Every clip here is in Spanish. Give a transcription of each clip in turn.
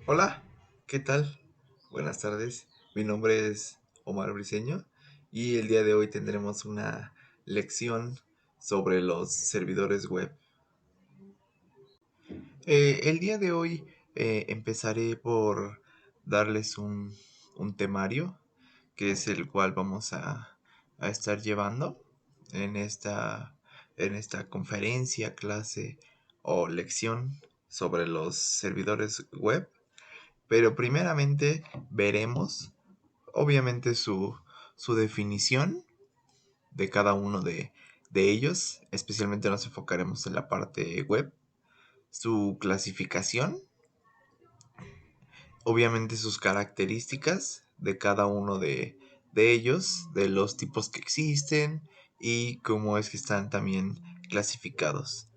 Hola, ¿qué tal? Buenas tardes. Mi nombre es Omar Briceño y el día de hoy tendremos una lección sobre los servidores web. El día de hoy empezaré por darles un temario que es el cual vamos a estar llevando en esta conferencia, clase o lección sobre los servidores web. Pero primeramente veremos, obviamente, su definición de cada uno de ellos. Especialmente nos enfocaremos en la parte web, su clasificación, obviamente sus características de cada uno de ellos, de los tipos que existen y cómo es que están también clasificados.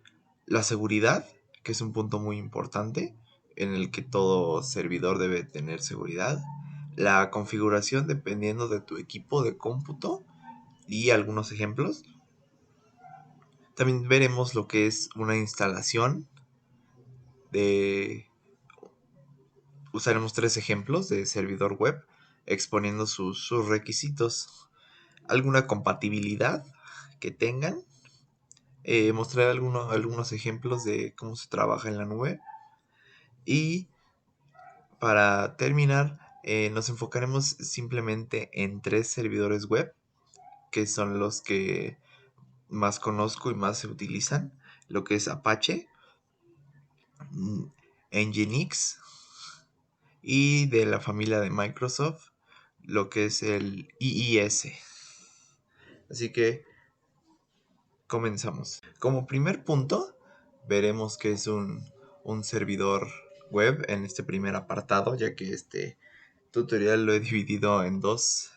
La seguridad, que es un punto muy importante en el que todo servidor debe tener seguridad. La configuración dependiendo de tu equipo de cómputo y algunos ejemplos. También veremos lo que es una instalación de... Usaremos tres ejemplos de servidor web exponiendo sus requisitos, alguna compatibilidad que tengan, mostrar algunos ejemplos de cómo se trabaja en la nube y para terminar, nos enfocaremos simplemente en tres servidores web, que son los que más conozco y más se utilizan, lo que es Apache, mm, Nginx y de la familia de Microsoft, lo que es el IIS. Así que comenzamos. Como primer punto, veremos que es un servidor web en este primer apartado, ya que este tutorial lo he dividido en dos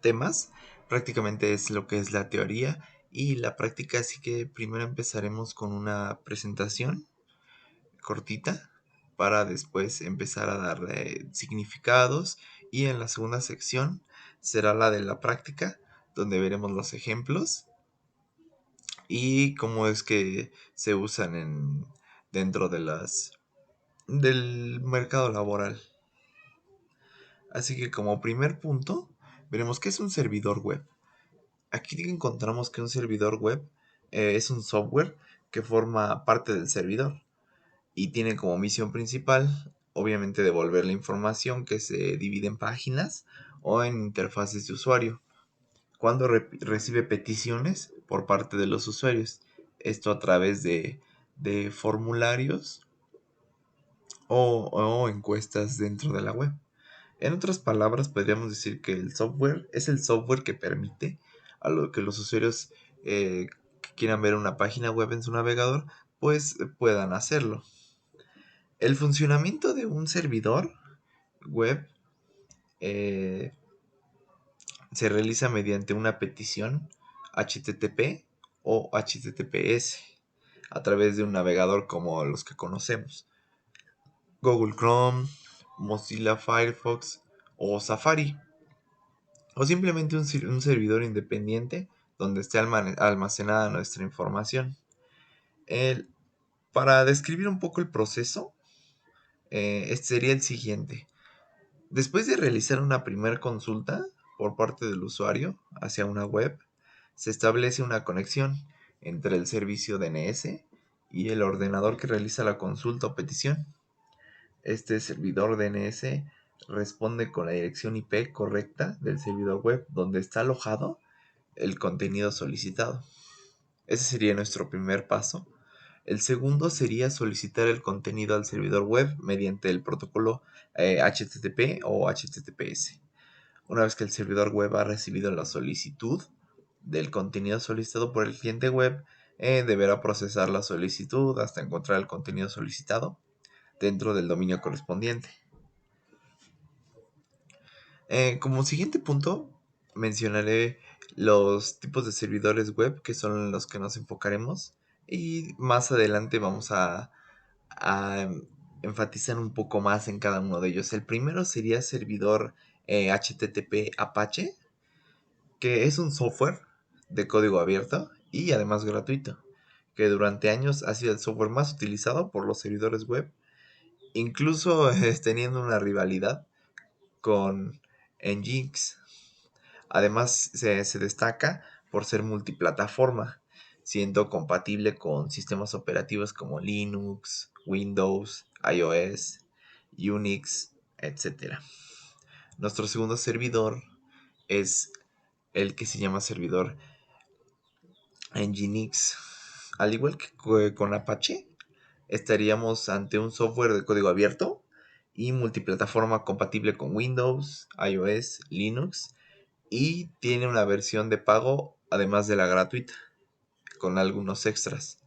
temas. Prácticamente es lo que es la teoría y la práctica, así que primero empezaremos con una presentación cortita para después empezar a darle significados y en la segunda sección será la de la práctica donde veremos los ejemplos y cómo es que se usan dentro del mercado laboral. Así que como primer punto, veremos qué es un servidor web. Aquí encontramos que un servidor web es un software que forma parte del servidor y tiene como misión principal, obviamente, devolver la información que se divide en páginas o en interfaces de usuario cuando recibe peticiones por parte de los usuarios. Esto a través de formularios o encuestas dentro de la web. En otras palabras, podríamos decir que el software es el software que permite a lo que los usuarios que quieran ver una página web en su navegador, pues puedan hacerlo. El funcionamiento de un servidor web eh, se realiza mediante una petición HTTP o HTTPS a través de un navegador como los que conocemos: Google Chrome, Mozilla Firefox o Safari, o simplemente un servidor independiente donde esté almacenada nuestra información. El- para describir un poco el proceso, este sería el siguiente. Después de realizar una primera consulta por parte del usuario hacia una web, se establece una conexión entre el servicio DNS y el ordenador que realiza la consulta o petición. Este servidor DNS responde con la dirección IP correcta del servidor web donde está alojado el contenido solicitado. Ese sería nuestro primer paso. El segundo sería solicitar el contenido al servidor web mediante el protocolo HTTP o HTTPS. Una vez que el servidor web ha recibido la solicitud del contenido solicitado por el cliente web, deberá procesar la solicitud hasta encontrar el contenido solicitado dentro del dominio correspondiente. Como siguiente punto, mencionaré los tipos de servidores web que son los que nos enfocaremos y más adelante vamos a enfatizar un poco más en cada uno de ellos. El primero sería servidor HTTP Apache, que es un software de código abierto y además gratuito, que durante años ha sido el software más utilizado por los servidores web, incluso teniendo una rivalidad con Nginx. Además, se destaca por ser multiplataforma, siendo compatible con sistemas operativos como Linux, Windows, iOS, Unix, etc. Nuestro segundo servidor es el que se llama servidor Nginx. Al igual que con Apache, estaríamos ante un software de código abierto y multiplataforma compatible con Windows, iOS, Linux, y tiene una versión de pago además de la gratuita, con algunos extras.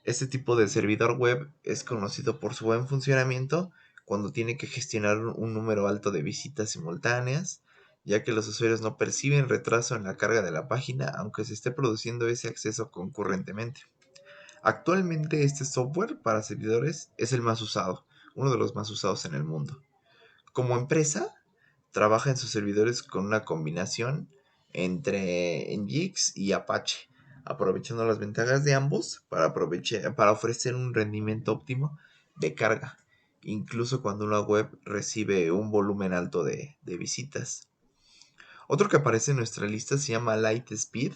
Este tipo de servidor web es conocido por su buen funcionamiento cuando tiene que gestionar un número alto de visitas simultáneas, ya que los usuarios no perciben retraso en la carga de la página aunque se esté produciendo ese acceso concurrentemente. Actualmente este software para servidores es el más usado, uno de los más usados en el mundo. Como empresa, trabaja en sus servidores con una combinación entre Nginx y Apache, aprovechando las ventajas de ambos para ofrecer un rendimiento óptimo de carga, incluso cuando una web recibe un volumen alto de visitas. Otro que aparece en nuestra lista se llama Lightspeed,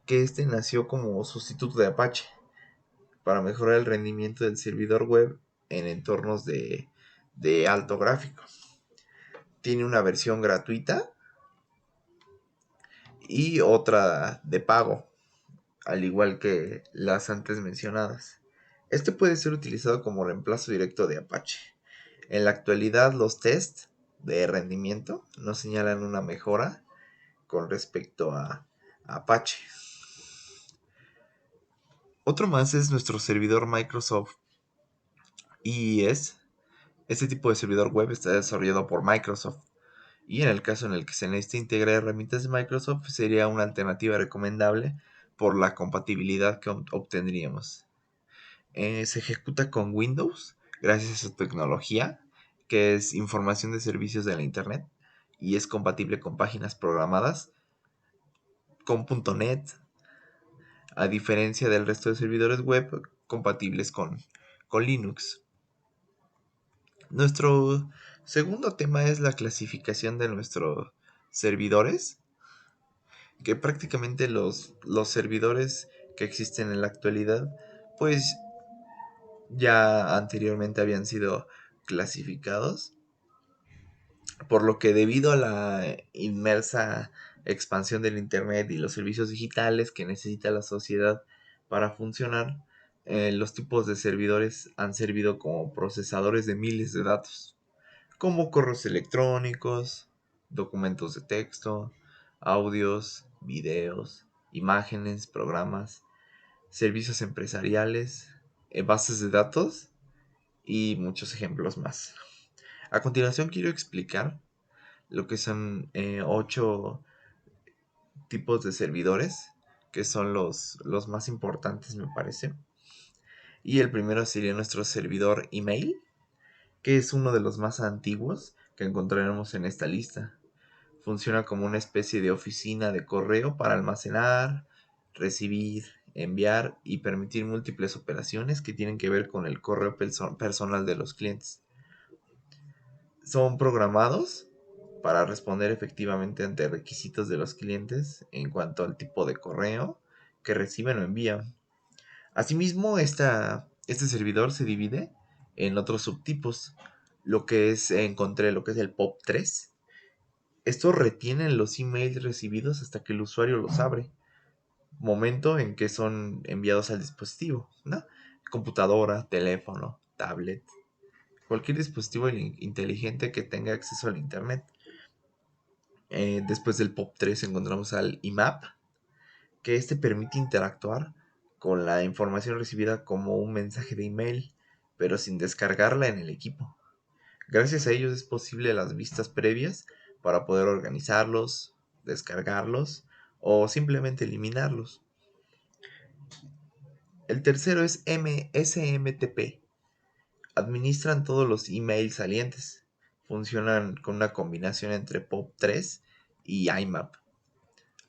que este nació como sustituto de Apache para mejorar el rendimiento del servidor web en entornos de alto gráfico. Tiene una versión gratuita y otra de pago, al igual que las antes mencionadas. Este puede ser utilizado como reemplazo directo de Apache. En la actualidad, los tests de rendimiento no señalan una mejora con respecto a Apache. Otro más es nuestro servidor Microsoft IIS. Este tipo de servidor web está desarrollado por Microsoft, y en el caso en el que se necesite integrar herramientas de Microsoft sería una alternativa recomendable por la compatibilidad que obtendríamos. Se ejecuta con Windows gracias a su tecnología, que es información de servicios de la Internet, y es compatible con páginas programadas con .NET, a diferencia del resto de servidores web compatibles con Linux. Nuestro segundo tema es la clasificación de nuestros servidores, que prácticamente los servidores que existen en la actualidad, pues ya anteriormente habían sido clasificados, por lo que debido a la inmersa expansión del Internet y los servicios digitales que necesita la sociedad para funcionar, los tipos de servidores han servido como procesadores de miles de datos, como correos electrónicos, documentos de texto, audios, videos, imágenes, programas, servicios empresariales, bases de datos y muchos ejemplos más. A continuación quiero explicar lo que son 8 tipos de servidores, que son los más importantes me parece. Y el primero sería nuestro servidor email, que es uno de los más antiguos que encontraremos en esta lista. Funciona como una especie de oficina de correo para almacenar, recibir, enviar y permitir múltiples operaciones que tienen que ver con el correo personal de los clientes. Son programados para responder efectivamente ante requisitos de los clientes en cuanto al tipo de correo que reciben o envían. Asimismo, este servidor se divide en otros subtipos, encontré lo que es el POP3. Estos retienen los emails recibidos hasta que el usuario los abre, momento en que son enviados al dispositivo, ¿no? Computadora, teléfono, tablet, cualquier dispositivo inteligente que tenga acceso al Internet. Después del POP3 encontramos al IMAP, que este permite interactuar con la información recibida como un mensaje de email, pero sin descargarla en el equipo. Gracias a ellos es posible las vistas previas para poder organizarlos, descargarlos o simplemente eliminarlos. El tercero es SMTP. Administran todos los emails salientes. Funcionan con una combinación entre POP3 y IMAP.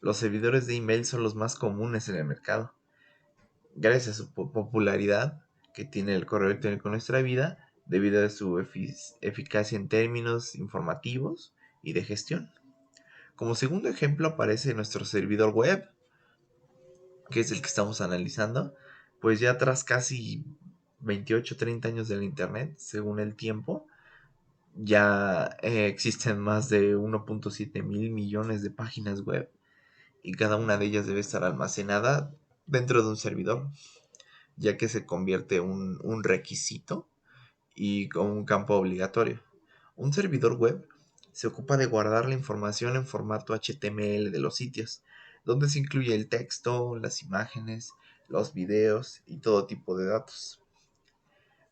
Los servidores de email son los más comunes en el mercado. Gracias a su popularidad que tiene el correo electrónico en nuestra vida, debido a su eficacia en términos informativos y de gestión. Como segundo ejemplo aparece nuestro servidor web, que es el que estamos analizando, pues ya tras casi 28-30 años del Internet, según el tiempo, ya existen más de 1.7 mil millones de páginas web y cada una de ellas debe estar almacenada dentro de un servidor, ya que se convierte un requisito y como un campo obligatorio. Un servidor web se ocupa de guardar la información en formato HTML de los sitios, donde se incluye el texto, las imágenes, los videos y todo tipo de datos.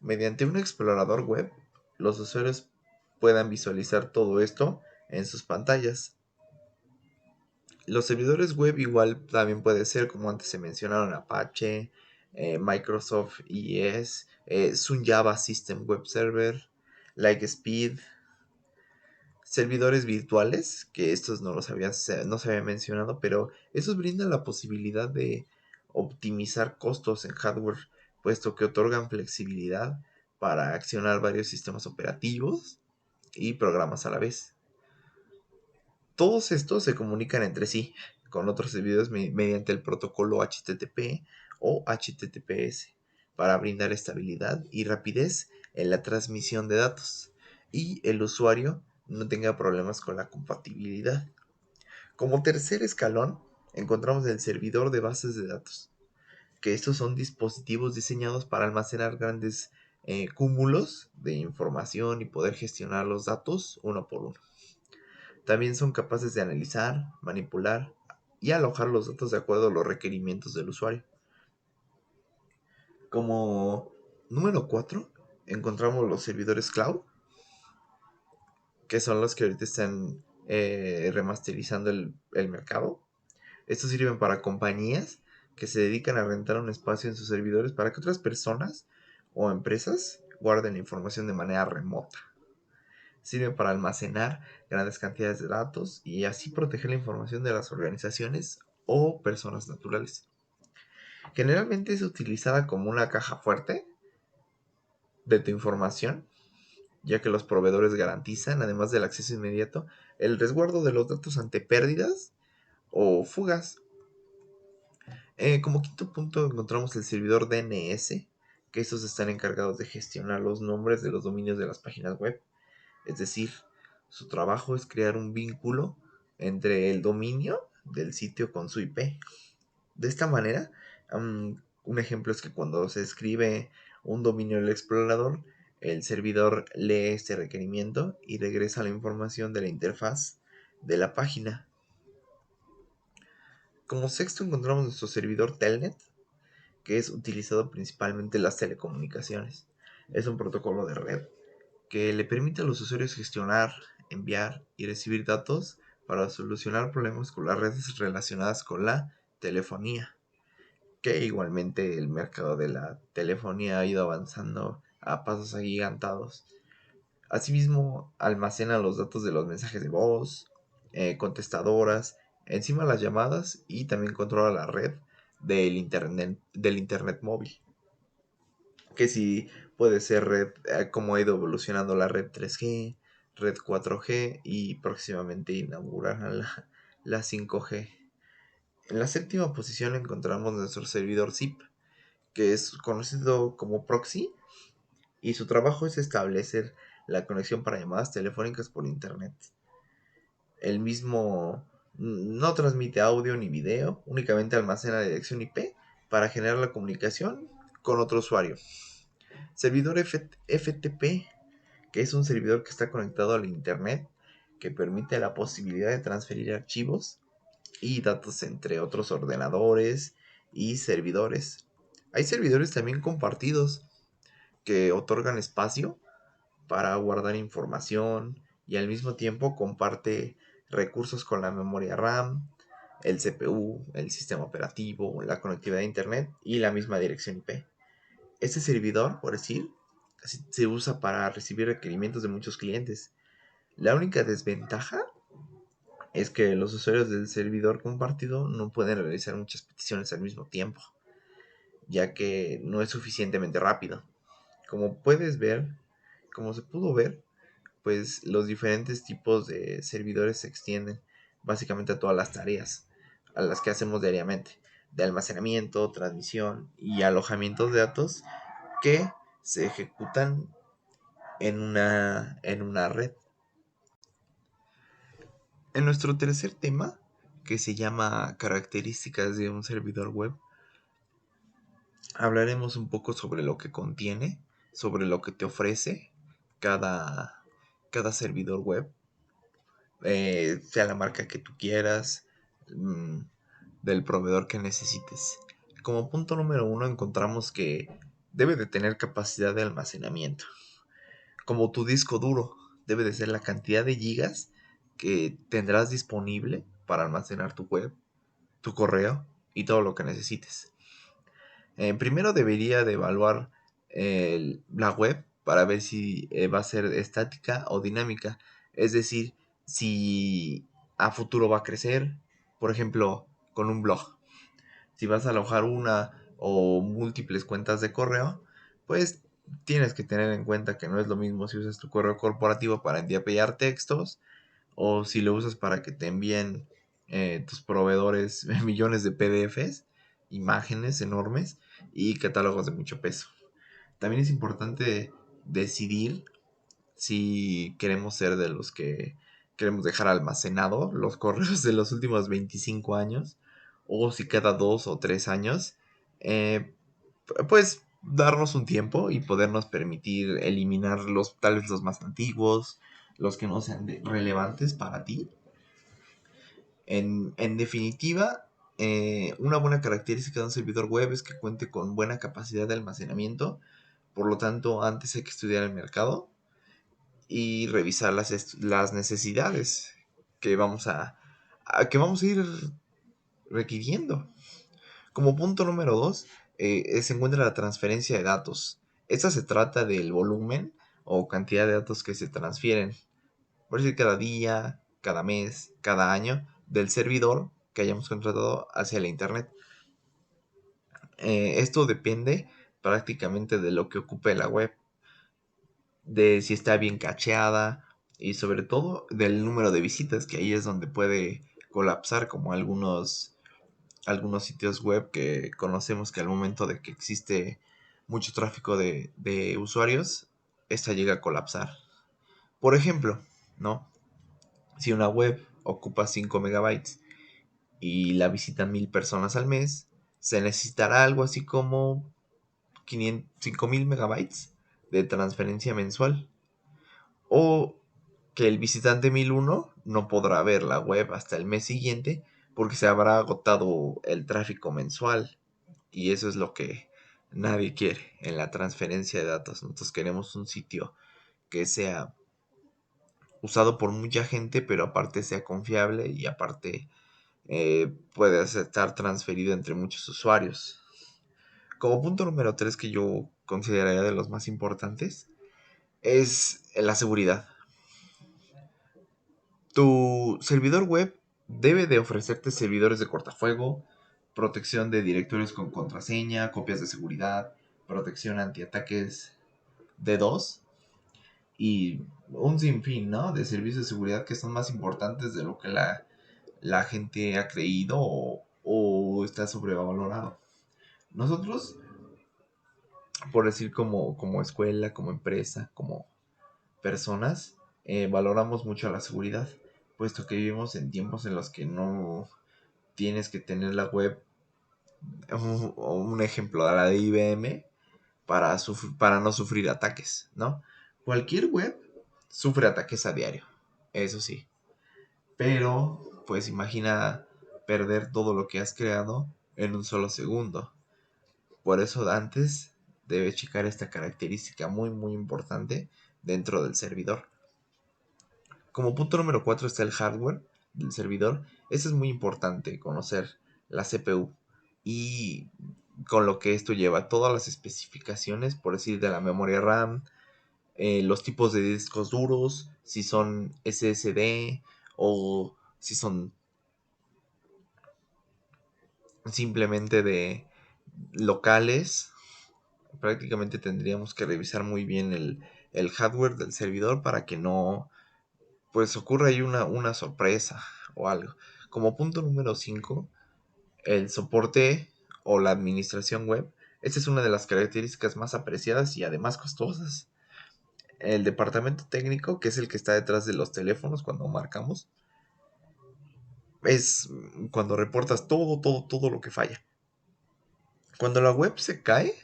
Mediante un explorador web, los usuarios puedan visualizar todo esto en sus pantallas. Los servidores web igual también puede ser, como antes se mencionaron, Apache, Microsoft IES, Sun Java System Web Server, Lightspeed, servidores virtuales, que estos no se había mencionado, pero estos brindan la posibilidad de optimizar costos en hardware, puesto que otorgan flexibilidad para accionar varios sistemas operativos y programas a la vez. Todos estos se comunican entre sí con otros servidores mediante el protocolo HTTP o HTTPS para brindar estabilidad y rapidez en la transmisión de datos y el usuario no tenga problemas con la compatibilidad. Como tercer escalón encontramos el servidor de bases de datos, que estos son dispositivos diseñados para almacenar grandes cúmulos de información y poder gestionar los datos uno por uno. También son capaces de analizar, manipular y alojar los datos de acuerdo a los requerimientos del usuario. Como número 4 encontramos los servidores cloud, que son los que ahorita están remasterizando el mercado. Estos sirven para compañías que se dedican a rentar un espacio en sus servidores para que otras personas o empresas guarden la información de manera remota. Sirven para almacenar grandes cantidades de datos y así proteger la información de las organizaciones o personas naturales. Generalmente es utilizada como una caja fuerte de tu información, ya que los proveedores garantizan, además del acceso inmediato, el resguardo de los datos ante pérdidas o fugas. Como quinto punto encontramos el servidor DNS, que estos están encargados de gestionar los nombres de los dominios de las páginas web. Es decir, su trabajo es crear un vínculo entre el dominio del sitio con su IP. De esta manera, un ejemplo es que cuando se escribe un dominio en el explorador, el servidor lee este requerimiento y regresa la información de la interfaz de la página. Como sexto encontramos nuestro servidor Telnet, que es utilizado principalmente en las telecomunicaciones. Es un protocolo de red que le permite a los usuarios gestionar, enviar y recibir datos para solucionar problemas con las redes relacionadas con la telefonía, que igualmente el mercado de la telefonía ha ido avanzando a pasos agigantados. Asimismo, almacena los datos de los mensajes de voz, contestadoras, encima las llamadas y también controla la red del internet móvil, que sí puede ser red, como ha ido evolucionando la red 3G, red 4G y próximamente inaugurarán la 5G. En la séptima posición encontramos nuestro servidor zip, que es conocido como proxy, y su trabajo es establecer la conexión para llamadas telefónicas por internet. El mismo no transmite audio ni video, únicamente almacena la dirección IP para generar la comunicación con otro usuario. Servidor FTP, que es un servidor que está conectado al internet, que permite la posibilidad de transferir archivos y datos entre otros ordenadores y servidores. Hay servidores también compartidos que otorgan espacio para guardar información y al mismo tiempo comparte recursos con la memoria RAM, el CPU, el sistema operativo, la conectividad a internet y la misma dirección IP. Este servidor, por decir, se usa para recibir requerimientos de muchos clientes. La única desventaja es que los usuarios del servidor compartido no pueden realizar muchas peticiones al mismo tiempo. ya que no es suficientemente rápido. Como puedes ver, como se pudo ver, pues los diferentes tipos de servidores se extienden básicamente a todas las tareas a las que hacemos diariamente, de almacenamiento, transmisión y alojamiento de datos que se ejecutan en una red. En nuestro tercer tema, que se llama características de un servidor web, hablaremos un poco sobre lo que contiene, sobre lo que te ofrece cada servidor web, sea la marca que tú quieras, mm, del proveedor que necesites. Como punto número uno encontramos que debe de tener capacidad de almacenamiento. Como tu disco duro, debe de ser la cantidad de gigas que tendrás disponible para almacenar tu web, tu correo y todo lo que necesites. Primero debería de evaluar la web para ver si va a ser estática o dinámica. Es decir, si a futuro va a crecer, por ejemplo, con un blog. Si vas a alojar una o múltiples cuentas de correo, pues tienes que tener en cuenta que no es lo mismo si usas tu correo corporativo para enviar textos o si lo usas para que te envíen tus proveedores millones de PDFs, imágenes enormes y catálogos de mucho peso. También es importante decidir si queremos ser de los que queremos dejar almacenado los correos de los últimos 25 años o si cada 2 o 3 años, eh, pues darnos un tiempo y podernos permitir eliminar tal vez los más antiguos, los que no sean relevantes para ti. En definitiva, una buena característica de un servidor web es que cuente con buena capacidad de almacenamiento. Por lo tanto, antes hay que estudiar el mercado y revisar las necesidades que vamos a ir requiriendo. Como punto número 2, se encuentra la transferencia de datos. Esta se trata del volumen o cantidad de datos que se transfieren, por decir cada día, cada mes, cada año, del servidor que hayamos contratado hacia la internet. Esto depende prácticamente de lo que ocupe la web, de si está bien cacheada y sobre todo del número de visitas, que ahí es donde puede colapsar, como algunos sitios web que conocemos que al momento de que existe mucho tráfico de usuarios, esta llega a colapsar. Por ejemplo, ¿no? Si una web ocupa 5 megabytes y la visitan 1000 personas al mes, se necesitará algo así como 5000 megabytes de transferencia mensual. O que el visitante 1001 no podrá ver la web hasta el mes siguiente porque se habrá agotado el tráfico mensual. Y eso es lo que nadie quiere en la transferencia de datos. Nosotros queremos un sitio que sea usado por mucha gente, pero aparte sea confiable y aparte puede estar transferido entre muchos usuarios. Como punto número 3 que yo consideraría de los más importantes es la seguridad. Tu servidor web debe de ofrecerte servidores de cortafuego, protección de directorios con contraseña, copias de seguridad, protección antiataques D2 y un sinfín, ¿no? De servicios de seguridad que son más importantes de lo que la gente ha creído o está sobrevalorado. Nosotros, por decir como escuela, como empresa, como personas, valoramos mucho la seguridad, puesto que vivimos en tiempos en los que no tienes que tener la web, un ejemplo, a la de IBM, para no sufrir ataques, ¿no? Cualquier web sufre ataques a diario, eso sí. Pero, pues imagina perder todo lo que has creado en un solo segundo. Por eso antes debes checar esta característica muy muy importante dentro del servidor. Como punto número 4 está el hardware del servidor. Eso es muy importante, conocer la CPU y con lo que esto lleva, todas las especificaciones, por decir, de la memoria RAM, los tipos de discos duros, si son SSD o si son simplemente locales, prácticamente tendríamos que revisar muy bien el hardware del servidor para que no pues ocurra ahí una sorpresa o algo. Como punto número 5, el soporte o la administración web. Esta es una de las características más apreciadas y además costosas. El departamento técnico, que es el que está detrás de los teléfonos cuando marcamos, es cuando reportas todo lo que falla. Cuando la web se cae,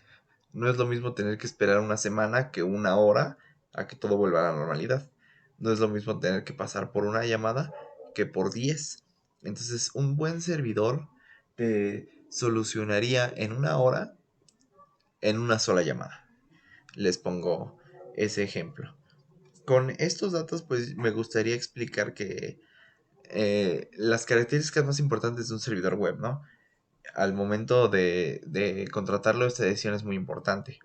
no es lo mismo tener que esperar una semana que una hora a que todo vuelva a la normalidad. No es lo mismo tener que pasar por una llamada que por 10. Entonces, un buen servidor te solucionaría en una hora en una sola llamada. Les pongo ese ejemplo. Con estos datos, pues me gustaría explicar que las características más importantes de un servidor web, ¿no? Al momento de contratarlo, esta decisión es muy importante.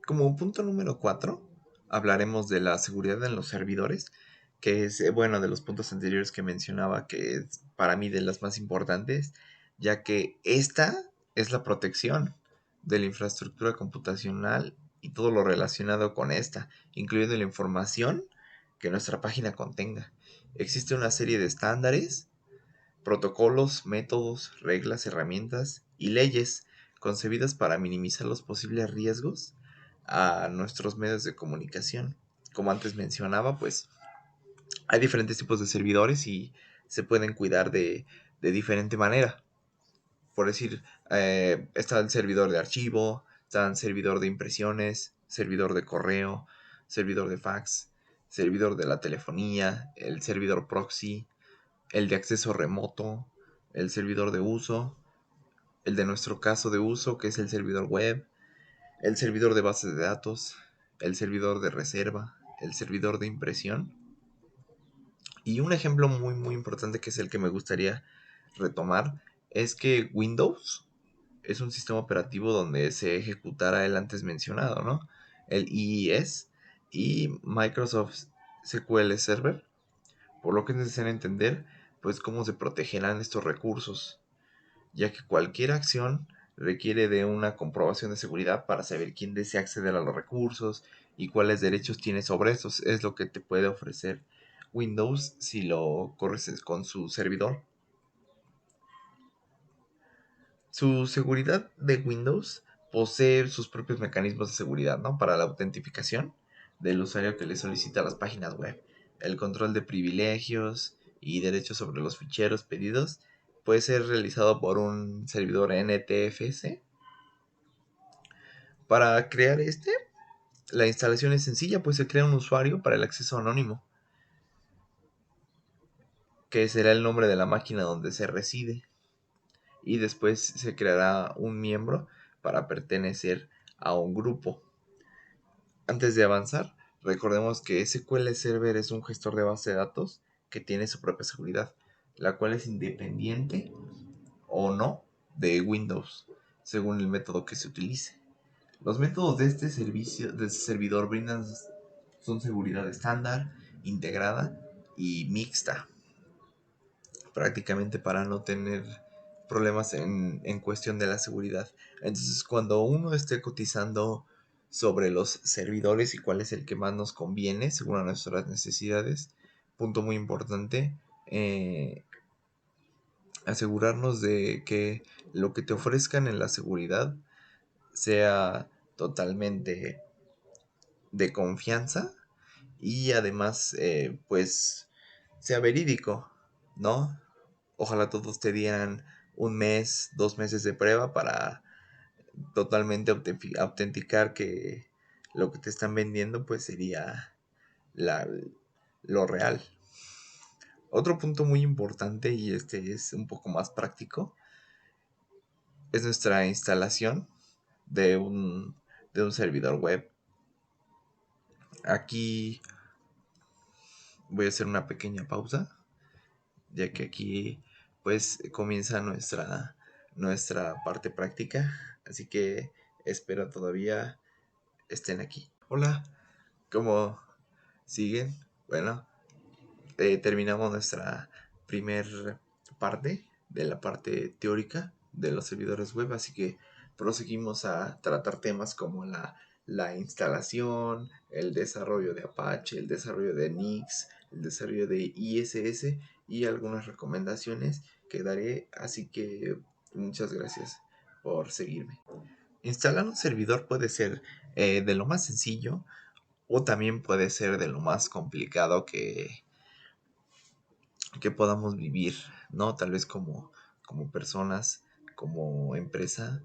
Como punto número 4, hablaremos de la seguridad en los servidores, que es, bueno, de los puntos anteriores que mencionaba, que es para mí de las más importantes, ya que esta es la protección de la infraestructura computacional y todo lo relacionado con esta, incluyendo la información que nuestra página contenga. Existe una serie de estándares, protocolos, métodos, reglas, herramientas y leyes concebidas para minimizar los posibles riesgos a nuestros medios de comunicación. Como antes mencionaba, pues hay diferentes tipos de servidores y se pueden cuidar de diferente manera. Por decir, está el servidor de archivo, está el servidor de impresiones, servidor de correo, servidor de fax, servidor de la telefonía, el servidor proxy, el de acceso remoto, el servidor de uso, el de nuestro caso de uso, que es el servidor web, el servidor de bases de datos, el servidor de reserva, el servidor de impresión. Y un ejemplo muy importante que es el que me gustaría retomar es que Windows es un sistema operativo donde se ejecutara el antes mencionado, ¿no? El IIS y Microsoft SQL Server, por lo que es necesario entender pues cómo se protegerán estos recursos, ya que cualquier acción requiere de una comprobación de seguridad para saber quién desea acceder a los recursos y cuáles derechos tiene sobre estos. Es lo que te puede ofrecer Windows si lo corres con su servidor. Su seguridad de Windows posee sus propios mecanismos de seguridad, ¿no? Para la autentificación del usuario que le solicita las páginas web, el control de privilegios y derechos sobre los ficheros pedidos puede ser realizado por un servidor NTFS. Para crear la instalación es sencilla, pues se crea un usuario para el acceso anónimo, que será el nombre de la máquina donde se reside, y después se creará un miembro para pertenecer a un grupo. Antes de avanzar, recordemos que SQL Server es un gestor de base de datos que tiene su propia seguridad, la cual es independiente o no de Windows, según el método que se utilice. Los métodos de este servicio, de este servidor, brindan son seguridad estándar, integrada y mixta, prácticamente para no tener problemas en cuestión de la seguridad. Entonces, cuando uno esté cotizando sobre los servidores y cuál es el que más nos conviene según a nuestras necesidades, punto muy importante, asegurarnos de que lo que te ofrezcan en la seguridad sea totalmente de confianza y además pues sea verídico, ¿no? Ojalá todos te dieran un mes, 2 meses de prueba para totalmente autenticar que lo que te están vendiendo pues sería la, lo real. Otro punto muy importante, y este es un poco más práctico, es nuestra instalación de de un servidor web. Aquí voy a hacer una pequeña pausa, ya que aquí pues comienza nuestra parte práctica, así que espero todavía estén aquí. Hola, ¿cómo siguen? Bueno, terminamos nuestra primer parte de la parte teórica de los servidores web, así que proseguimos a tratar temas como la instalación, el desarrollo de Apache, el desarrollo de Nix, el desarrollo de ISS y algunas recomendaciones que daré, así que muchas gracias por seguirme. Instalar un servidor puede ser de lo más sencillo o también puede ser de lo más complicado que podamos vivir, ¿no? Tal vez como personas, como empresa.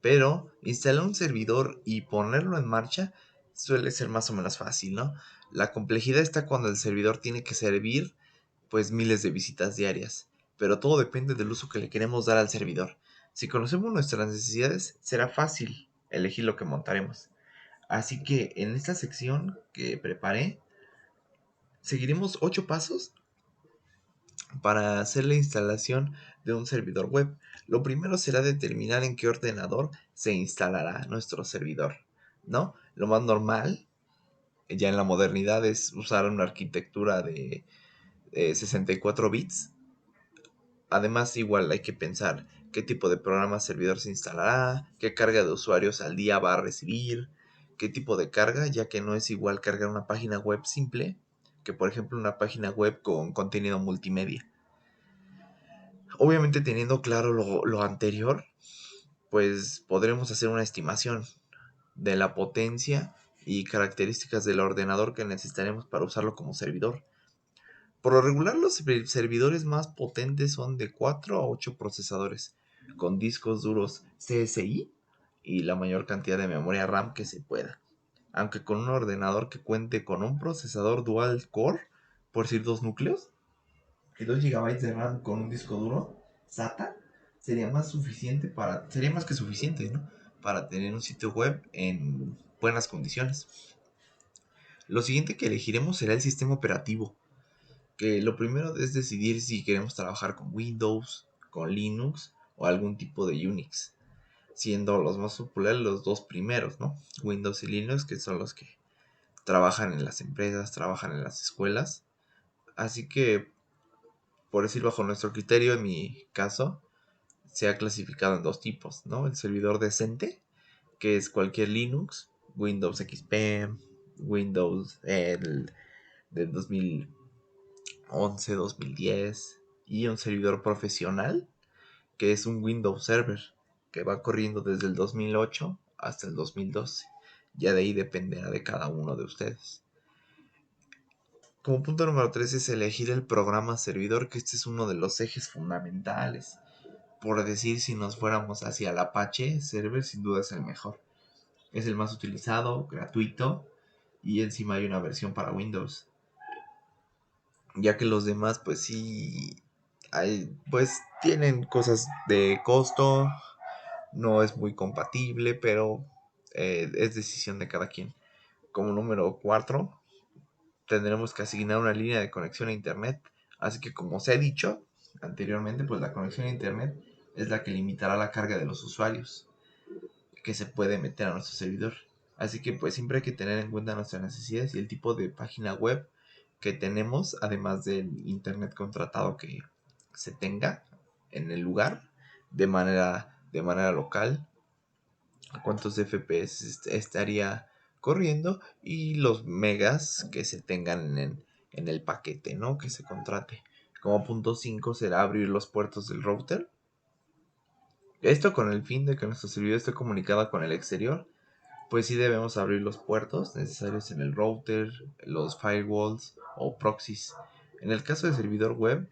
Pero instalar un servidor y ponerlo en marcha suele ser más o menos fácil, ¿no? La complejidad está cuando el servidor tiene que servir pues miles de visitas diarias. Pero todo depende del uso que le queremos dar al servidor. Si conocemos nuestras necesidades, será fácil elegir lo que montaremos. Así que en esta sección que preparé, seguiremos 8 pasos para hacer la instalación de un servidor web. Lo primero será determinar en qué ordenador se instalará nuestro servidor, ¿no? Lo más normal, ya en la modernidad, es usar una arquitectura de 64 bits. Además, igual hay que pensar qué tipo de programa servidor se instalará, qué carga de usuarios al día va a recibir, qué tipo de carga, ya que no es igual cargar una página web simple que, por ejemplo, una página web con contenido multimedia. Obviamente, teniendo claro lo anterior, pues podremos hacer una estimación de la potencia y características del ordenador que necesitaremos para usarlo como servidor. Por lo regular, los servidores más potentes son de 4 a 8 procesadores, con discos duros CSI y la mayor cantidad de memoria RAM que se pueda. Aunque con un ordenador que cuente con un procesador dual core, por decir 2 núcleos, y 2 gigabytes de RAM con un disco duro SATA, sería más que suficiente, ¿no? Para tener un sitio web en buenas condiciones. Lo siguiente que elegiremos será el sistema operativo, que lo primero es decidir si queremos trabajar con Windows, con Linux o algún tipo de Unix, siendo los más populares los dos primeros, ¿no? Windows y Linux, que son los que trabajan en las empresas, trabajan en las escuelas. Así que, por decir bajo nuestro criterio, en mi caso, se ha clasificado en dos tipos, ¿no? El servidor decente, que es cualquier Linux, Windows XP, Windows del 2011, 2010, y un servidor profesional, que es un Windows Server, que va corriendo desde el 2008 hasta el 2012. Ya de ahí dependerá de cada uno de ustedes. Como punto número 3 es elegir el programa servidor, que este es uno de los ejes fundamentales. Por decir, si nos fuéramos hacia el Apache Server, sin duda es el mejor. Es el más utilizado, gratuito, y encima hay una versión para Windows. Ya que los demás, pues sí, pues tienen cosas de costo, no es muy compatible, pero es decisión de cada quien. Como número 4, tendremos que asignar una línea de conexión a Internet. Así que, como se ha dicho anteriormente, pues la conexión a Internet es la que limitará la carga de los usuarios que se puede meter a nuestro servidor. Así que pues siempre hay que tener en cuenta nuestras necesidades y el tipo de página web que tenemos, además del internet contratado que se tenga en el lugar de manera local, cuántos FPS estaría corriendo y los megas que se tengan en el paquete, ¿no? Que se contrate. Como punto 5 será abrir los puertos del router. Esto con el fin de que nuestro servidor esté comunicado con el exterior, pues sí debemos abrir los puertos necesarios en el router, los firewalls o proxies. En el caso de servidor web,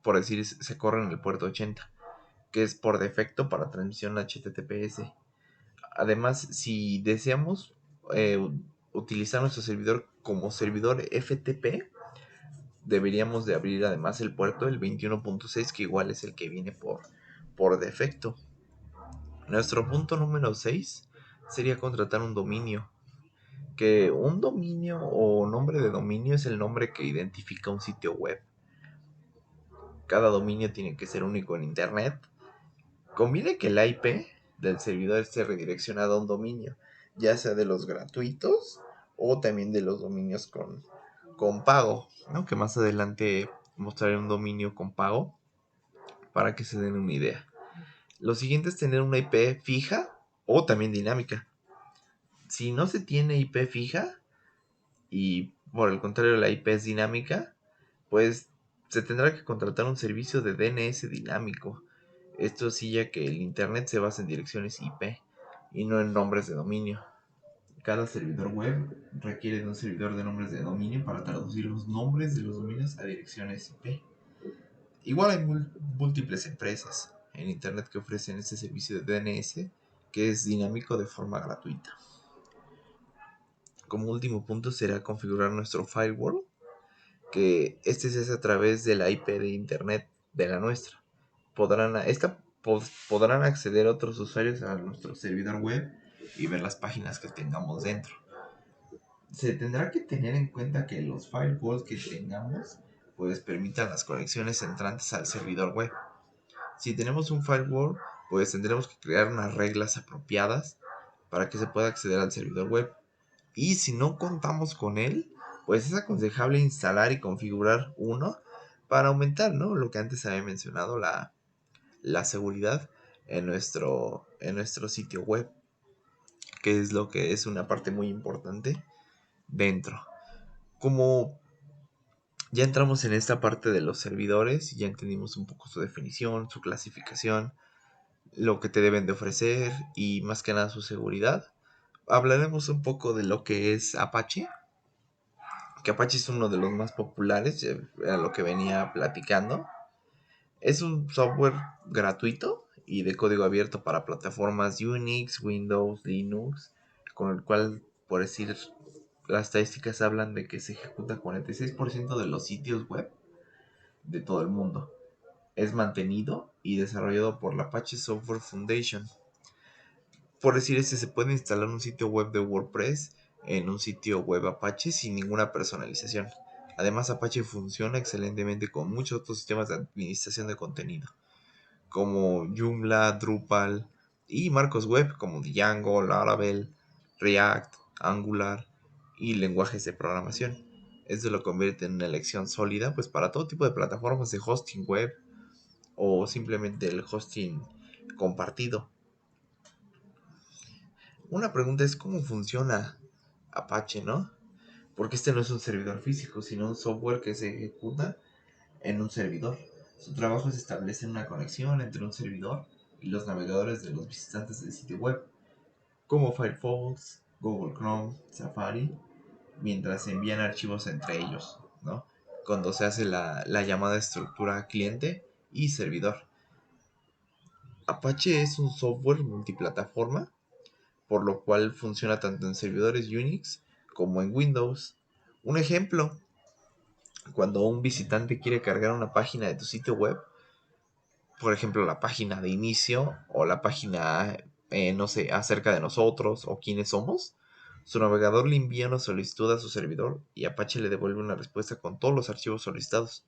por decir, se corre en el puerto 80, que es por defecto para transmisión HTTPS. Además, si deseamos eh, utilizar nuestro servidor como servidor FTP, deberíamos de abrir además el puerto el 21.6, que igual es el que viene por defecto. Nuestro punto número 6 sería contratar un dominio. Que un dominio o nombre de dominio es el nombre que identifica un sitio web. Cada dominio tiene que ser único en Internet. Conviene que el IP del servidor esté redireccionado a un dominio, ya sea de los gratuitos o también de los dominios con pago, ¿no? Que más adelante mostraré un dominio con pago para que se den una idea. Lo siguiente es tener una IP fija o también dinámica. Si no se tiene IP fija y por el contrario la IP es dinámica, pues se tendrá que contratar un servicio de DNS dinámico. Esto sí, ya que el Internet se basa en direcciones IP y no en nombres de dominio. Cada servidor web requiere de un servidor de nombres de dominio para traducir los nombres de los dominios a direcciones IP. Igual hay múltiples empresas en Internet que ofrecen este servicio de DNS que es dinámico de forma gratuita. Como último punto será configurar nuestro firewall, que este se hace a través de la IP de Internet de la nuestra. Podrán acceder otros usuarios a nuestro servidor web y ver las páginas que tengamos dentro. Se tendrá que tener en cuenta que los firewalls que tengamos pues permitan las conexiones entrantes al servidor web. Si tenemos un firewall, pues tendremos que crear unas reglas apropiadas para que se pueda acceder al servidor web. Y si no contamos con él, pues es aconsejable instalar y configurar uno para aumentar, ¿no?, lo que antes había mencionado, la seguridad en nuestro sitio web, que es lo que es una parte muy importante dentro. Como ya entramos en esta parte de los servidores y ya entendimos un poco su definición, su clasificación, lo que te deben de ofrecer y más que nada su seguridad, hablaremos un poco de lo que es Apache, que Apache es uno de los más populares, a lo que venía platicando. Es un software gratuito y de código abierto para plataformas Unix, Windows, Linux, con el cual, por decir, las estadísticas hablan de que se ejecuta 46% de los sitios web de todo el mundo. Es mantenido y desarrollado por la Apache Software Foundation. Por decir, se puede instalar un sitio web de WordPress en un sitio web Apache sin ninguna personalización. Además, Apache funciona excelentemente con muchos otros sistemas de administración de contenido, como Joomla, Drupal y marcos web como Django, Laravel, React, Angular y lenguajes de programación. Esto lo convierte en una elección sólida pues para todo tipo de plataformas de hosting web o simplemente el hosting compartido. Una pregunta es cómo funciona Apache, ¿no? Porque este no es un servidor físico, sino un software que se ejecuta en un servidor. Su trabajo es establecer una conexión entre un servidor y los navegadores de los visitantes del sitio web, como Firefox, Google Chrome, Safari, mientras se envían archivos entre ellos, ¿no? Cuando se hace la llamada estructura cliente y servidor. Apache es un software multiplataforma, por lo cual funciona tanto en servidores Unix como en Windows. Un ejemplo, cuando un visitante quiere cargar una página de tu sitio web, por ejemplo la página de inicio o la página, no sé, acerca de nosotros o quiénes somos, su navegador le envía una solicitud a su servidor y Apache le devuelve una respuesta con todos los archivos solicitados,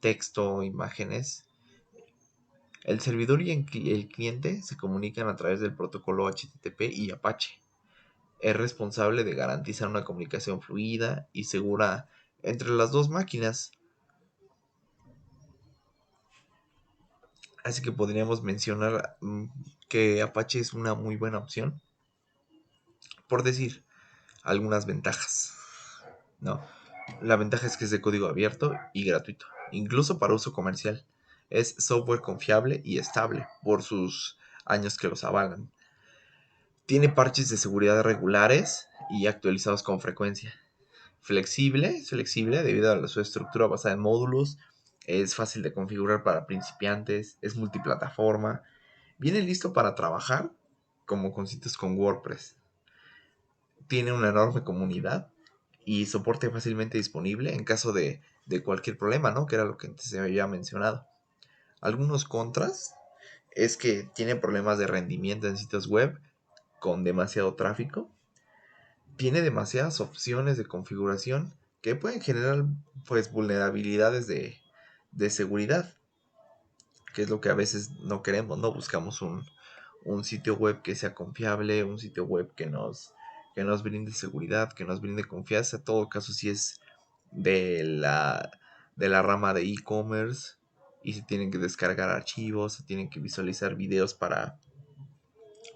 texto, imágenes. El servidor y el cliente se comunican a través del protocolo HTTP y Apache es responsable de garantizar una comunicación fluida y segura entre las dos máquinas. Así que podríamos mencionar que Apache es una muy buena opción. Por decir algunas ventajas, ¿no? La ventaja es que es de código abierto y gratuito, incluso para uso comercial. Es software confiable y estable por sus años que los avalan. Tiene parches de seguridad regulares y actualizados con frecuencia. Es flexible debido a su estructura basada en módulos, es fácil de configurar para principiantes, es multiplataforma, viene listo para trabajar como con sitios con WordPress. Tiene una enorme comunidad y soporte fácilmente disponible en caso de cualquier problema, ¿no? Que era lo que antes se había mencionado. Algunos contras es que tiene problemas de rendimiento en sitios web con demasiado tráfico. Tiene demasiadas opciones de configuración que pueden generar pues vulnerabilidades de seguridad, que es lo que a veces no queremos, ¿no? Buscamos un sitio web que sea confiable, un sitio web que nos brinde seguridad, que nos brinde confianza. En todo caso, si es de la rama de e-commerce, y se tienen que descargar archivos, se tienen que visualizar videos para,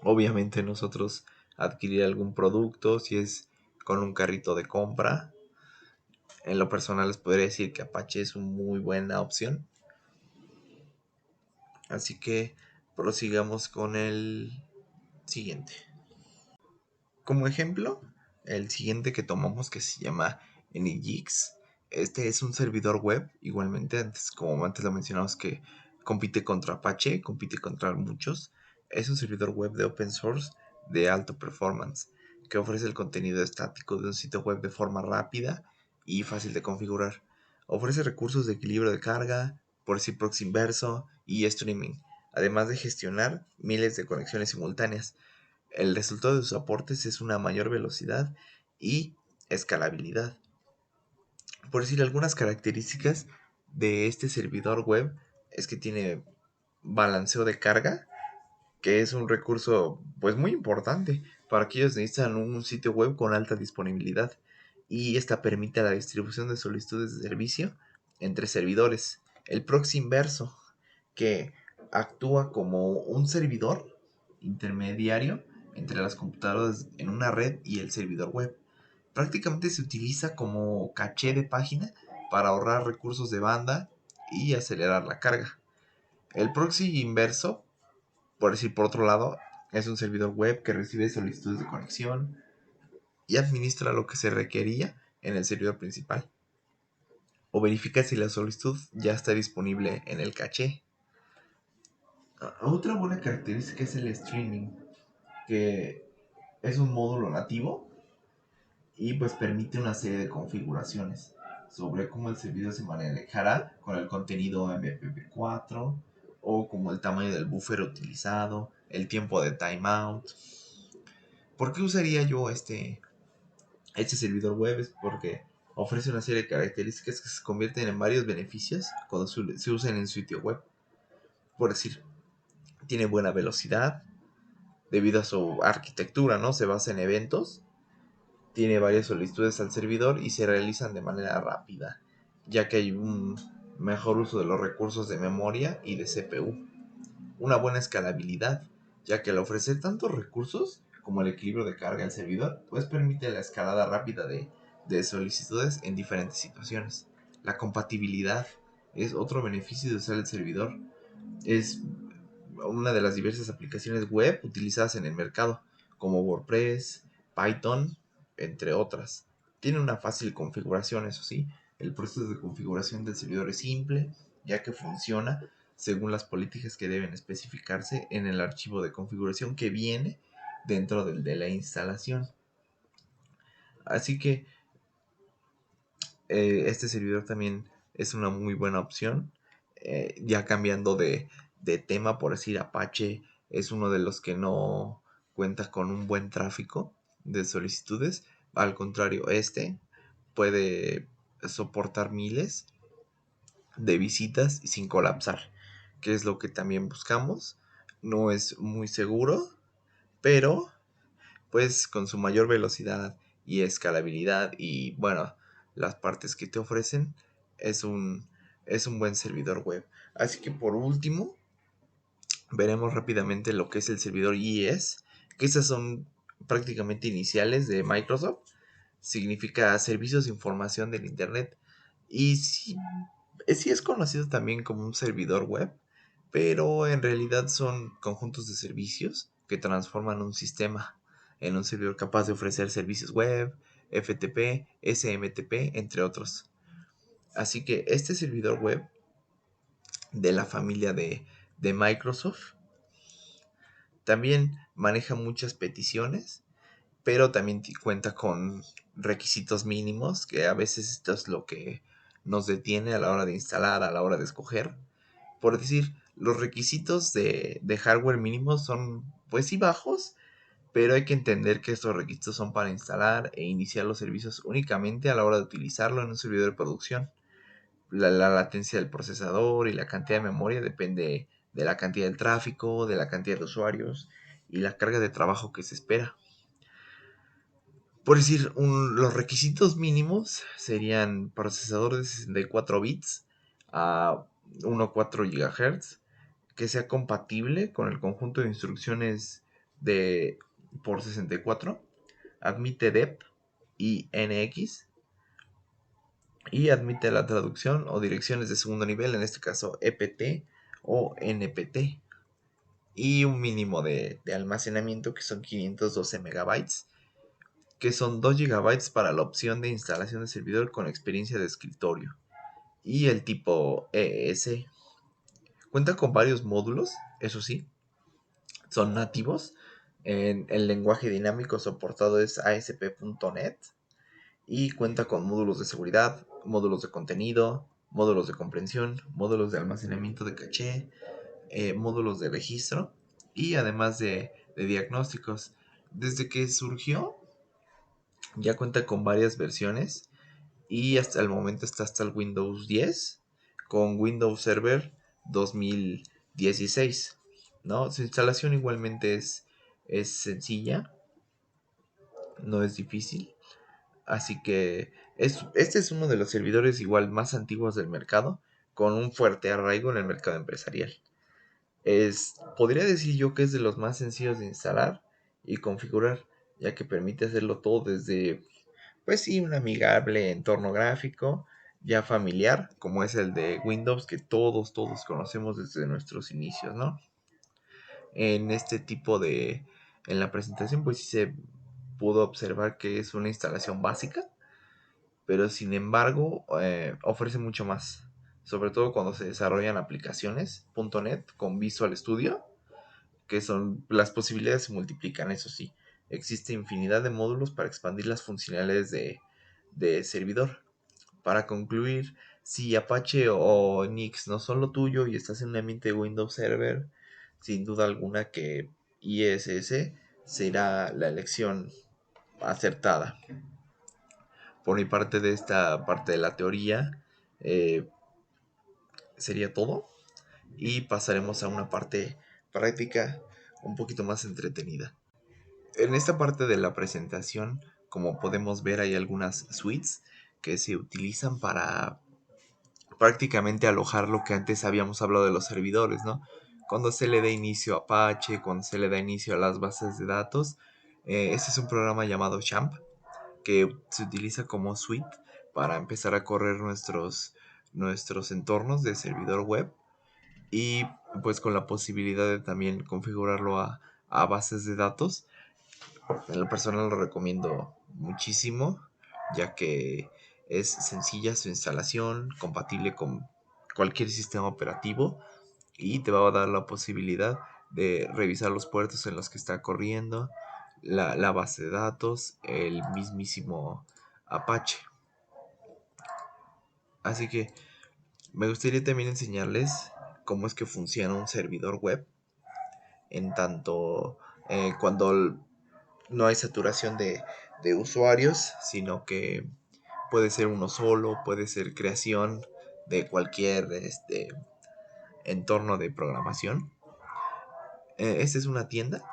obviamente, nosotros adquirir algún producto, si es con un carrito de compra. En lo personal les podría decir que Apache es una muy buena opción. Así que prosigamos con el siguiente. Como ejemplo, el siguiente que tomamos, que se llama NGX. Este es un servidor web, igualmente, como antes lo mencionamos, que compite contra Apache, compite contra muchos. Es un servidor web de open source de alto performance, que ofrece el contenido estático de un sitio web de forma rápida y fácil de configurar. Ofrece recursos de equilibrio de carga, por sí proxy inverso y streaming, además de gestionar miles de conexiones simultáneas. El resultado de sus aportes es una mayor velocidad y escalabilidad. Por decir algunas características de este servidor web, es que tiene balanceo de carga, que es un recurso pues muy importante para aquellos que necesitan un sitio web con alta disponibilidad, y esta permite la distribución de solicitudes de servicio entre servidores. El proxy inverso, que actúa como un servidor intermediario entre las computadoras en una red y el servidor web. Prácticamente se utiliza como caché de página para ahorrar recursos de banda y acelerar la carga. El proxy inverso, por decir por otro lado, es un servidor web que recibe solicitudes de conexión y administra lo que se requería en el servidor principal, o verifica si la solicitud ya está disponible en el caché. Otra buena característica es el streaming, que es un módulo nativo y pues permite una serie de configuraciones sobre cómo el servidor se manejará con el contenido MP4, o como el tamaño del buffer utilizado, el tiempo de timeout. ¿Por qué usaría yo este servidor web? Es porque ofrece una serie de características que se convierten en varios beneficios cuando se usan en su sitio web. Por decir, tiene buena velocidad debido a su arquitectura, ¿no? Se basa en eventos, tiene varias solicitudes al servidor y se realizan de manera rápida, ya que hay un mejor uso de los recursos de memoria y de CPU. Una buena escalabilidad, ya que al ofrecer tantos recursos como el equilibrio de carga al servidor, pues permite la escalada rápida de solicitudes en diferentes situaciones. La compatibilidad es otro beneficio de usar el servidor. Es una de las diversas aplicaciones web utilizadas en el mercado, como WordPress, Python, entre otras. Tiene una fácil configuración, eso sí. El proceso de configuración del servidor es simple, ya que funciona según las políticas que deben especificarse en el archivo de configuración que viene dentro de la instalación. Así que este servidor también es una muy buena opción. Ya cambiando de tema, por decir, Apache es uno de los que no cuenta con un buen tráfico de solicitudes. Al contrario, este puede soportar miles de visitas sin colapsar, que es lo que también buscamos. No es muy seguro, pero pues con su mayor velocidad y escalabilidad y bueno, las partes que te ofrecen, es un buen servidor web. Así que por último, veremos rápidamente lo que es el servidor IES, que esas son prácticamente iniciales de Microsoft. Significa Servicios de Información del Internet. Y sí es conocido también como un servidor web, pero en realidad son conjuntos de servicios que transforman un sistema en un servidor capaz de ofrecer servicios web, FTP, SMTP, entre otros. Así que este servidor web de la familia de Microsoft también maneja muchas peticiones, pero también cuenta con requisitos mínimos, que a veces esto es lo que nos detiene a la hora de instalar, a la hora de escoger. Por decir, los requisitos de hardware mínimos son pues sí bajos, pero hay que entender que estos requisitos son para instalar e iniciar los servicios únicamente a la hora de utilizarlo en un servidor de producción. La latencia del procesador y la cantidad de memoria depende de la cantidad del tráfico, de la cantidad de usuarios y la carga de trabajo que se espera. Por decir, los requisitos mínimos serían procesador de 64 bits, 1.4 GHz, que sea compatible con el conjunto de instrucciones de por 64, admite DEP y NX, y admite la traducción o direcciones de segundo nivel, en este caso EPT o NPT, y un mínimo de almacenamiento que son 512 megabytes, que son 2 gigabytes para la opción de instalación de servidor con experiencia de escritorio, y el tipo ES. Cuenta con varios módulos, eso sí, son nativos. En el lenguaje dinámico soportado es ASP.NET y cuenta con módulos de seguridad, módulos de contenido, módulos de comprensión, módulos de almacenamiento de caché, módulos de registro y además de diagnósticos. Desde que surgió ya cuenta con varias versiones y hasta el momento está hasta el Windows 10 con Windows Server 2016, ¿no? Su instalación igualmente es sencilla, no es difícil. Así que este es uno de los servidores igual más antiguos del mercado, con un fuerte arraigo en el mercado empresarial. Podría decir yo que es de los más sencillos de instalar y configurar, ya que permite hacerlo todo desde, pues sí, un amigable entorno gráfico, ya familiar, como es el de Windows, que todos conocemos desde nuestros inicios, ¿no? En este tipo en la presentación, pues sí se pudo observar que es una instalación básica, pero sin embargo ofrece mucho más, sobre todo cuando se desarrollan aplicaciones .NET con Visual Studio, que son las posibilidades se multiplican, eso sí, existe infinidad de módulos para expandir las funcionalidades de servidor. Para concluir, si Apache o Nix no son lo tuyo y estás en un ambiente de Windows Server, sin duda alguna que ISS será la elección acertada. Por mi parte de esta parte de la teoría, eh, sería todo. Y pasaremos a una parte práctica un poquito más entretenida. En esta parte de la presentación, como podemos ver, hay algunas suites que se utilizan para prácticamente alojar lo que antes habíamos hablado de los servidores, ¿no? Cuando se le da inicio a Apache, cuando se le da inicio a las bases de datos, este es un programa llamado Champ, que se utiliza como suite para empezar a correr nuestros entornos de servidor web y pues con la posibilidad de también configurarlo a bases de datos. En lo personal lo recomiendo muchísimo, ya que es sencilla su instalación, compatible con cualquier sistema operativo y te va a dar la posibilidad de revisar los puertos en los que está corriendo, la base de datos, el mismísimo Apache. Así que me gustaría también enseñarles cómo es que funciona un servidor web, en tanto cuando no hay saturación de usuarios, sino que puede ser uno solo, puede ser creación de cualquier entorno de programación. Esta es una tienda,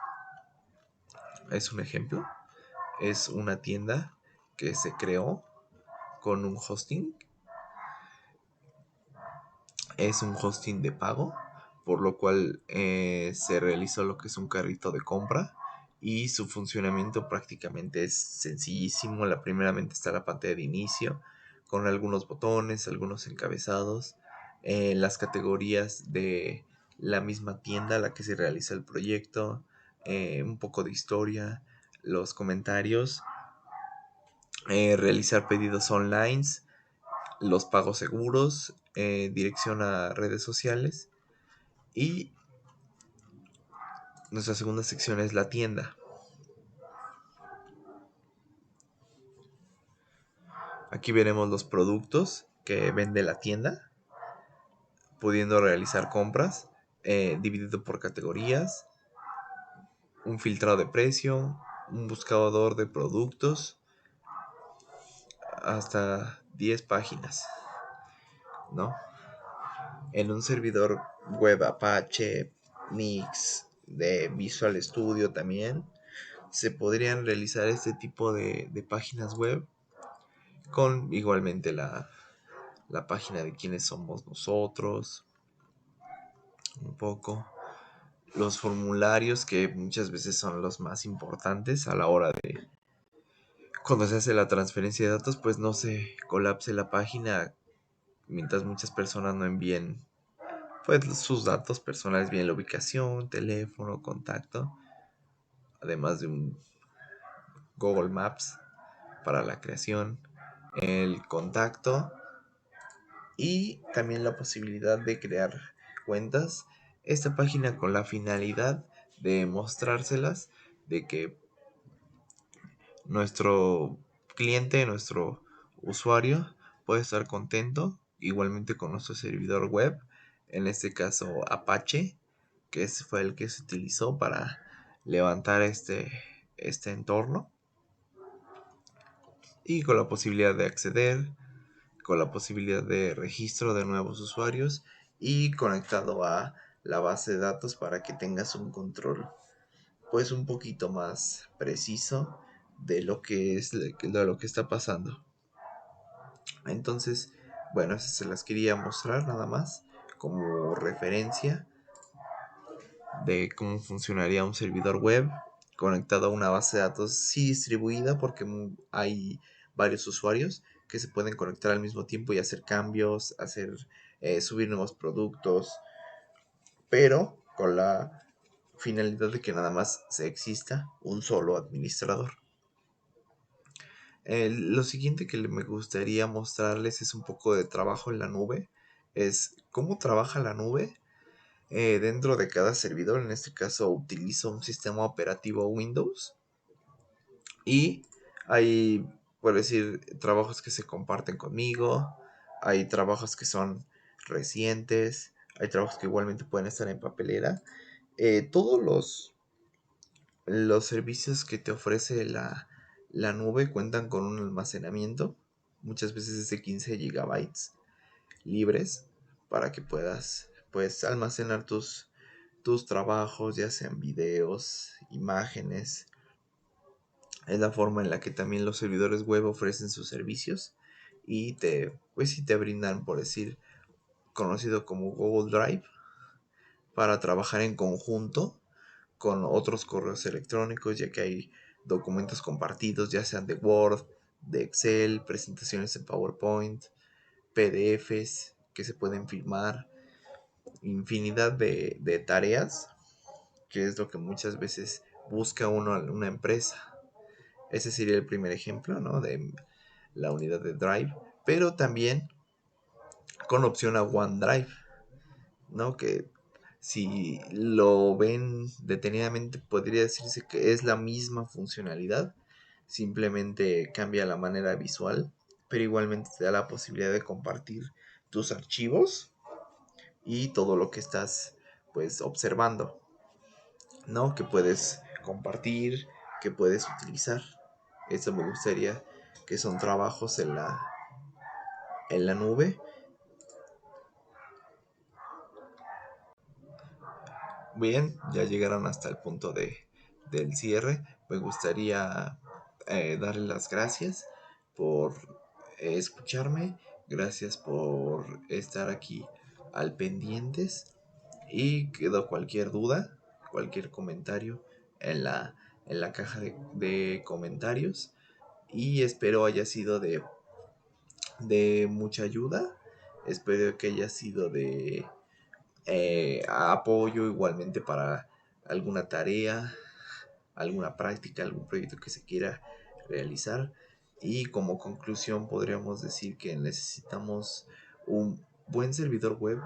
es un ejemplo, es una tienda que se creó con un hosting, es un hosting de pago, por lo cual se realizó lo que es un carrito de compra y su funcionamiento prácticamente es sencillísimo. Primeramente está la pantalla de inicio con algunos botones, algunos encabezados, las categorías de la misma tienda a la que se realiza el proyecto, un poco de historia, los comentarios, realizar pedidos online, los pagos seguros, dirección a redes sociales y nuestra segunda sección es la tienda. Aquí veremos los productos que vende la tienda, pudiendo realizar compras, dividido por categorías, un filtrado de precio, un buscador de productos, hasta 10 páginas, ¿no? En un servidor web Apache, Nix, de Visual Studio también, se podrían realizar este tipo de páginas web con igualmente la página de quiénes somos nosotros, un poco. Los formularios, que muchas veces son los más importantes a la hora de cuando se hace la transferencia de datos, pues no se colapse la página mientras muchas personas no envíen pues sus datos personales, bien la ubicación, teléfono, contacto, además de un Google Maps para la creación, el contacto y también la posibilidad de crear cuentas. Esta página con la finalidad de mostrárselas, de que nuestro cliente, nuestro usuario puede estar contento igualmente con nuestro servidor web, en este caso Apache, que fue el que se utilizó para levantar este entorno, y con la posibilidad de acceder, con la posibilidad de registro de nuevos usuarios y conectado a la base de datos para que tengas un control pues un poquito más preciso de lo que es de lo que está pasando. Entonces, bueno, esas se las quería mostrar nada más como referencia de cómo funcionaría un servidor web conectado a una base de datos sí distribuida, porque hay varios usuarios que se pueden conectar al mismo tiempo y hacer cambios, subir nuevos productos, pero con la finalidad de que nada más se exista un solo administrador. Lo siguiente que me gustaría mostrarles es un poco de trabajo en la nube. Es cómo trabaja la nube dentro de cada servidor. En este caso utilizo un sistema operativo Windows. Y hay, por decir, trabajos que se comparten conmigo. Hay trabajos que son recientes. Hay trabajos que igualmente pueden estar en papelera. Todos los servicios que te ofrece la nube cuentan con un almacenamiento, muchas veces es de 15 gigabytes libres, para que puedas pues almacenar tus trabajos, ya sean videos, imágenes. Es la forma en la que también los servidores web ofrecen sus servicios y pues sí te brindan, por decir, conocido como Google Drive, para trabajar en conjunto con otros correos electrónicos, ya que hay documentos compartidos, ya sean de Word, de Excel, presentaciones en PowerPoint, PDFs que se pueden filmar, infinidad de tareas, que es lo que muchas veces busca uno en una empresa. Ese sería el primer ejemplo, ¿no? De la unidad de Drive, pero también con opción a OneDrive, ¿no? Que si lo ven detenidamente podría decirse que es la misma funcionalidad, simplemente cambia la manera visual, pero igualmente te da la posibilidad de compartir tus archivos y todo lo que estás pues observando, ¿no? Que puedes compartir, que puedes utilizar. Eso me gustaría, que son trabajos en la nube. Bien, ya llegaron hasta el punto del cierre. Me gustaría darle las gracias por escucharme. Gracias por estar aquí al pendientes. Y quedó cualquier duda, cualquier comentario en la caja de comentarios. Y espero haya sido de mucha ayuda. Espero que haya sido de apoyo igualmente para alguna tarea, alguna práctica, algún proyecto que se quiera realizar. Y como conclusión podríamos decir que necesitamos un buen servidor web,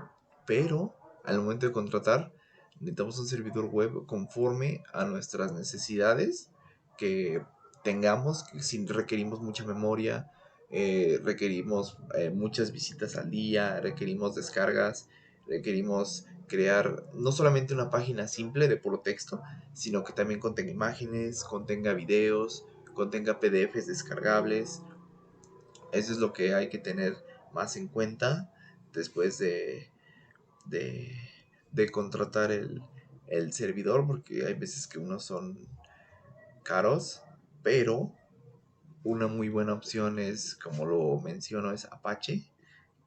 pero al momento de contratar necesitamos un servidor web conforme a nuestras necesidades, que tengamos, que si requerimos mucha memoria, requerimos muchas visitas al día, requerimos descargas, requerimos crear no solamente una página simple de puro texto, sino que también contenga imágenes, contenga videos, contenga PDFs descargables. Eso es lo que hay que tener más en cuenta después de, de contratar el servidor, porque hay veces que unos son caros, pero una muy buena opción es, como lo menciono, es Apache,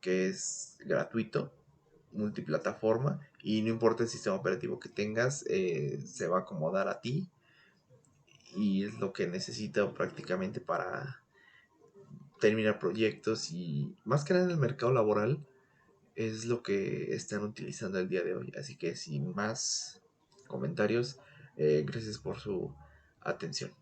que es gratuito multiplataforma y no importa el sistema operativo que tengas, se va a acomodar a ti y es lo que necesito prácticamente para terminar proyectos y más que nada en el mercado laboral es lo que están utilizando el día de hoy. Así que sin más comentarios, gracias por su atención.